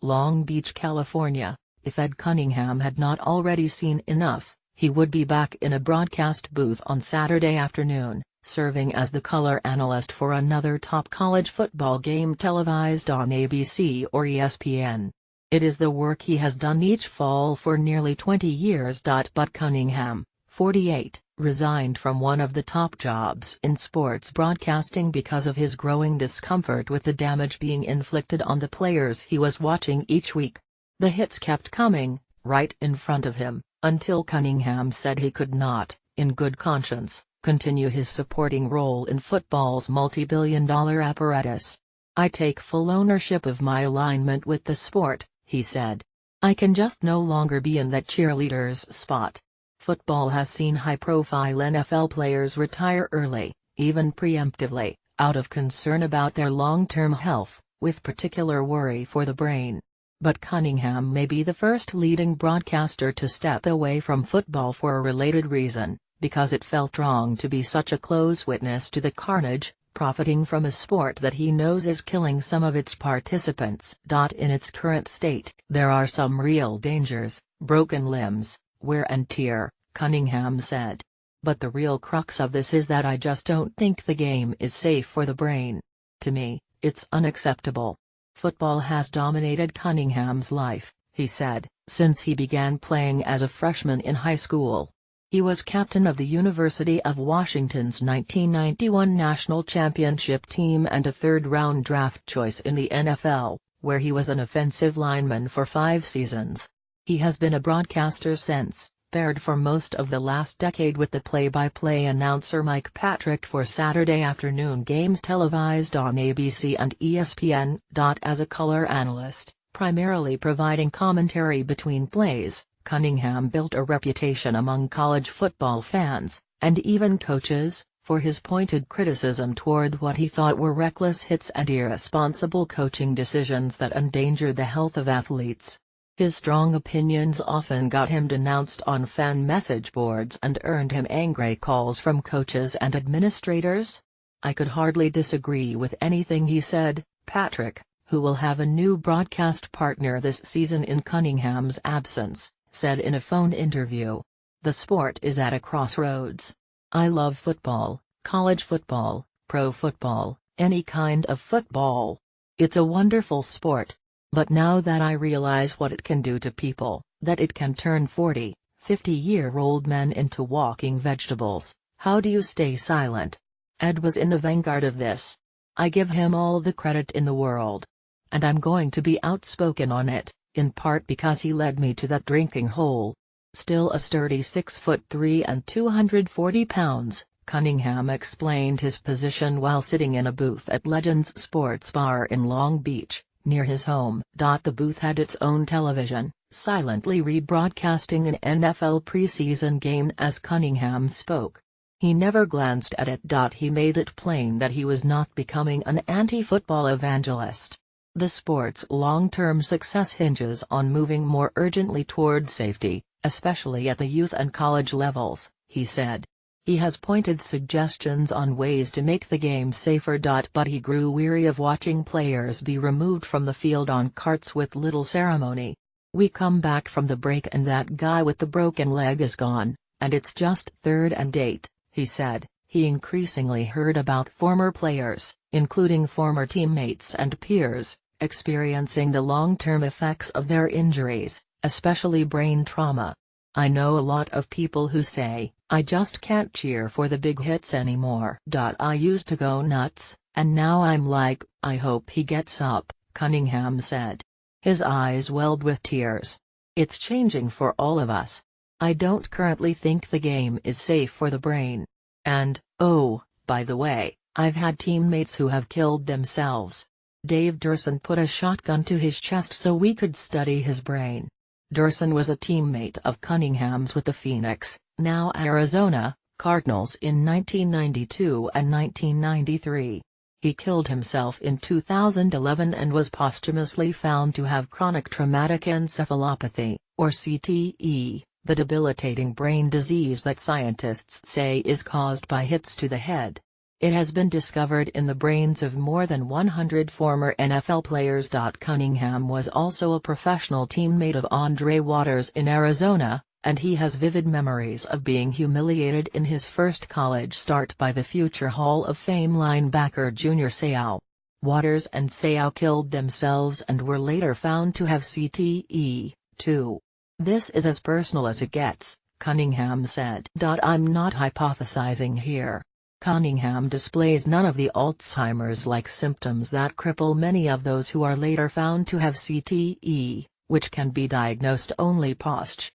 Long Beach, California. If Ed Cunningham had not already seen enough, he would be back in a broadcast booth on Saturday afternoon, serving as the color analyst for another top college football game televised on ABC or ESPN. It is the work he has done each fall for nearly 20 years. But Cunningham, 48, resigned from one of the top jobs in sports broadcasting because of his growing discomfort with the damage being inflicted on the players he was watching each week. The hits kept coming, right in front of him, until Cunningham said he could not, in good conscience, continue his supporting role in football's multi-billion-dollar apparatus. "I take full ownership of my alignment with the sport," he said. "I can just no longer be in that cheerleader's spot." Football has seen high-profile NFL players retire early, even preemptively, out of concern about their long-term health, with particular worry for the brain. But Cunningham may be the first leading broadcaster to step away from football for a related reason, because it felt wrong to be such a close witness to the carnage, profiting from a sport that he knows is killing some of its participants. In its current state, there are some real dangers: broken limbs, wear and tear, Cunningham said. "But the real crux of this is that I just don't think the game is safe for the brain. To me, it's unacceptable." Football has dominated Cunningham's life, he said, since he began playing as a freshman in high school. He was captain of the University of Washington's 1991 national championship team and a third-round draft choice in the N.F.L., where he was an offensive lineman for 5 seasons. He has been a broadcaster since, paired for most of the last decade with the play-by-play announcer Mike Patrick for Saturday afternoon games televised on ABC and ESPN. As a color analyst, primarily providing commentary between plays, Cunningham built a reputation among college football fans, and even coaches, for his pointed criticism toward what he thought were reckless hits and irresponsible coaching decisions that endangered the health of athletes. His strong opinions often got him denounced on fan message boards and earned him angry calls from coaches and administrators. "I could hardly disagree with anything he said," Patrick, who will have a new broadcast partner this season in Cunningham's absence, said in a phone interview. "The sport is at a crossroads. I love football, college football, pro football, any kind of football. It's a wonderful sport. But now that I realize what it can do to people, that it can turn 40, 50-year-old men into walking vegetables, how do you stay silent?" Ed was in the vanguard of this. "I give him all the credit in the world. And I'm going to be outspoken on it, in part because he led me to that drinking hole." Still a sturdy 6'3" and 240 pounds, Cunningham explained his position while sitting in a booth at Legends Sports Bar in Long Beach, near his home. The booth had its own television, silently rebroadcasting an NFL preseason game as Cunningham spoke. He never glanced at it. He made it plain that he was not becoming an anti-football evangelist. The sport's long-term success hinges on moving more urgently toward safety, especially at the youth and college levels, he said. He has pointed suggestions on ways to make the game safer. But he grew weary of watching players be removed from the field on carts with little ceremony. "We come back from the break and that guy with the broken leg is gone, and it's just 3rd and 8, he said. He increasingly heard about former players, including former teammates and peers, experiencing the long-term effects of their injuries, especially brain trauma. "I know a lot of people who say, I just can't cheer for the big hits anymore. I used to go nuts, and now I'm like, I hope he gets up," Cunningham said. His eyes welled with tears. "It's changing for all of us. I don't currently think the game is safe for the brain. And, oh, by the way, I've had teammates who have killed themselves." Dave Durson put a shotgun to his chest so we could study his brain. Durson was a teammate of Cunningham's with the Phoenix, now Arizona, Cardinals in 1992 and 1993. He killed himself in 2011 and was posthumously found to have chronic traumatic encephalopathy, or C.T.E., the debilitating brain disease that scientists say is caused by hits to the head. It has been discovered in the brains of more than 100 former NFL players. Cunningham was also a professional teammate of Andre Waters in Arizona, and he has vivid memories of being humiliated in his first college start by the future Hall of Fame linebacker Junior Seau. Waters and Seau killed themselves and were later found to have C.T.E., too. "This is as personal as it gets," Cunningham said. "I'm not hypothesizing here. Cunningham displays none of the Alzheimer's-like symptoms that cripple many of those who are later found to have C.T.E., which can be diagnosed only post